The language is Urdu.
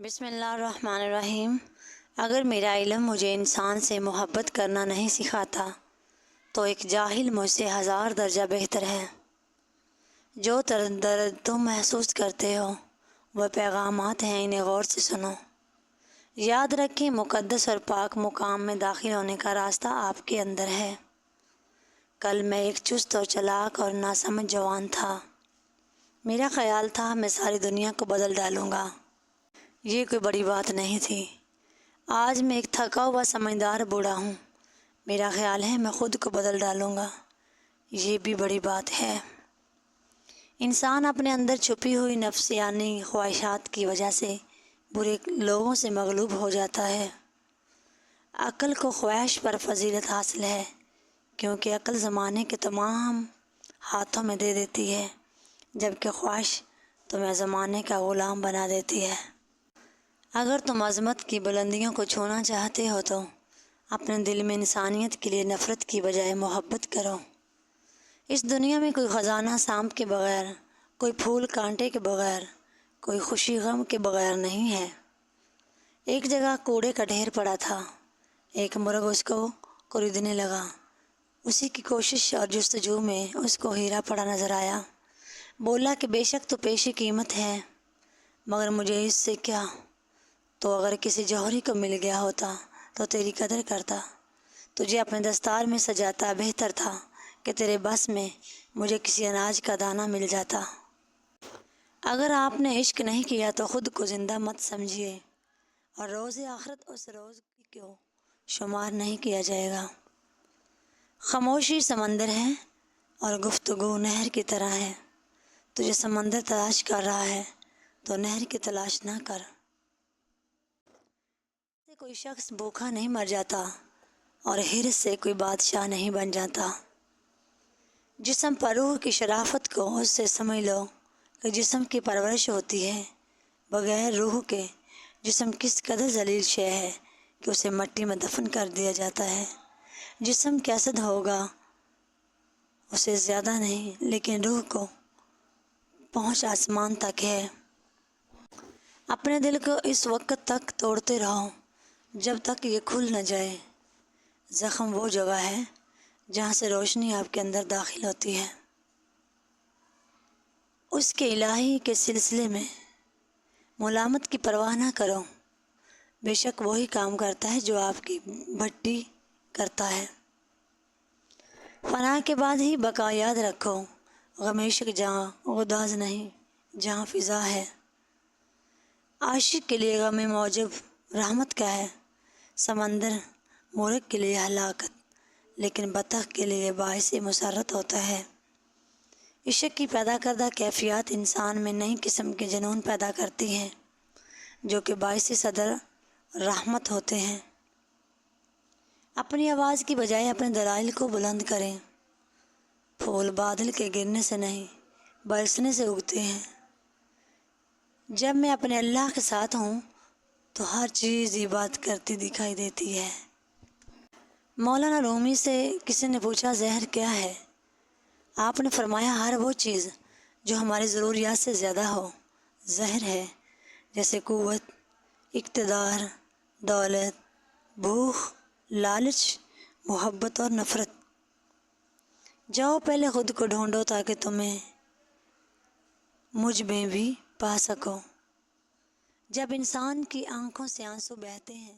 بسم اللہ الرحمن الرحیم۔ اگر میرا علم مجھے انسان سے محبت کرنا نہیں سکھاتا تو ایک جاہل مجھ سے 1000 درجہ بہتر ہے۔ جو درد تم محسوس کرتے ہو وہ پیغامات ہیں، انہیں غور سے سنو۔ یاد رکھیں، مقدس اور پاک مقام میں داخل ہونے کا راستہ آپ کے اندر ہے۔ کل میں ایک چست اور چالاک اور ناسمجھ جوان تھا۔ میرا خیال تھا میں ساری دنیا کو بدل ڈالوں گا۔ یہ کوئی بڑی بات نہیں تھی۔ آج میں ایک تھکا ہوا سمجھدار بوڑھا ہوں۔ میرا خیال ہے میں خود کو بدل ڈالوں گا۔ یہ بھی بڑی بات ہے۔ انسان اپنے اندر چھپی ہوئی نفسیانی خواہشات کی وجہ سے برے لوگوں سے مغلوب ہو جاتا ہے۔ عقل کو خواہش پر فضیلت حاصل ہے، کیونکہ عقل زمانے کے تمام ہاتھوں میں دے دیتی ہے، جبکہ خواہش تمہیں زمانے کا غلام بنا دیتی ہے۔ اگر تم عظمت کی بلندیوں کو چھونا چاہتے ہو تو اپنے دل میں انسانیت کے لیے نفرت کی بجائے محبت کرو۔ اس دنیا میں کوئی خزانہ سانپ کے بغیر، کوئی پھول کانٹے کے بغیر، کوئی خوشی غم کے بغیر نہیں ہے۔ ایک جگہ کوڑے کا ڈھیر پڑا تھا۔ ایک مرغ اس کو خریدنے لگا۔ اسی کی کوشش اور جستجو میں اس کو ہیرا پڑا نظر آیا۔ بولا کہ بے شک تو پیشی قیمت ہے، مگر مجھے اس سے کیا؟ تو اگر کسی جوہری کو مل گیا ہوتا تو تیری قدر کرتا، تجھے اپنے دستار میں سجاتا۔ بہتر تھا کہ تیرے بس میں مجھے کسی اناج کا دانہ مل جاتا۔ اگر آپ نے عشق نہیں کیا تو خود کو زندہ مت سمجھیے، اور روز آخرت اس روز کو شمار نہیں کیا جائے گا۔ خاموشی سمندر ہے اور گفتگو نہر کی طرح ہے۔ تجھے سمندر تلاش کر رہا ہے تو نہر کی تلاش نہ کر۔ کوئی شخص بھوکا نہیں مر جاتا اور حرص سے کوئی بادشاہ نہیں بن جاتا۔ جسم پر روح کی شرافت کو اس سے سمجھ لو کہ جسم کی پرورش ہوتی ہے، بغیر روح کے جسم کس قدر ذلیل شے ہے کہ اسے مٹی میں دفن کر دیا جاتا ہے۔ جسم کیسد ہوگا اسے زیادہ نہیں، لیکن روح کو پہنچ آسمان تک ہے۔ اپنے دل کو اس وقت تک توڑتے رہو جب تک یہ کھل نہ جائے۔ زخم وہ جگہ ہے جہاں سے روشنی آپ کے اندر داخل ہوتی ہے۔ اس کے الہی کے سلسلے میں ملامت کی پرواہ نہ کرو، بے شک وہی کام کرتا ہے جو آپ کی بھٹی کرتا ہے۔ فنا کے بعد ہی بقا یاد رکھو، غم عشق جہاں گداز نہیں، جہاں فضا ہے۔ عاشق کے لیے غم موجب رحمت کا ہے، سمندر مورخ کے لیے ہلاکت، لیکن بطخ کے لیے باعث مسرت ہوتا ہے۔ عشق کی پیدا کردہ کیفیات انسان میں نئی قسم کے جنون پیدا کرتی ہیں، جو کہ باعث صدر رحمت ہوتے ہیں۔ اپنی آواز کی بجائے اپنے دلائل کو بلند کریں۔ پھول بادل کے گرنے سے نہیں، برسنے سے اگتے ہیں۔ جب میں اپنے اللہ کے ساتھ ہوں تو ہر چیز عبادت کرتی دکھائی دیتی ہے۔ مولانا رومی سے کسی نے پوچھا زہر کیا ہے؟ آپ نے فرمایا ہر وہ چیز جو ہماری ضروریات سے زیادہ ہو زہر ہے، جیسے قوت، اقتدار، دولت، بھوک، لالچ، محبت اور نفرت۔ جاؤ پہلے خود کو ڈھونڈو تاکہ تمہیں مجھ میں بھی پا سکو۔ جب انسان کی آنکھوں سے آنسو بہتے ہیں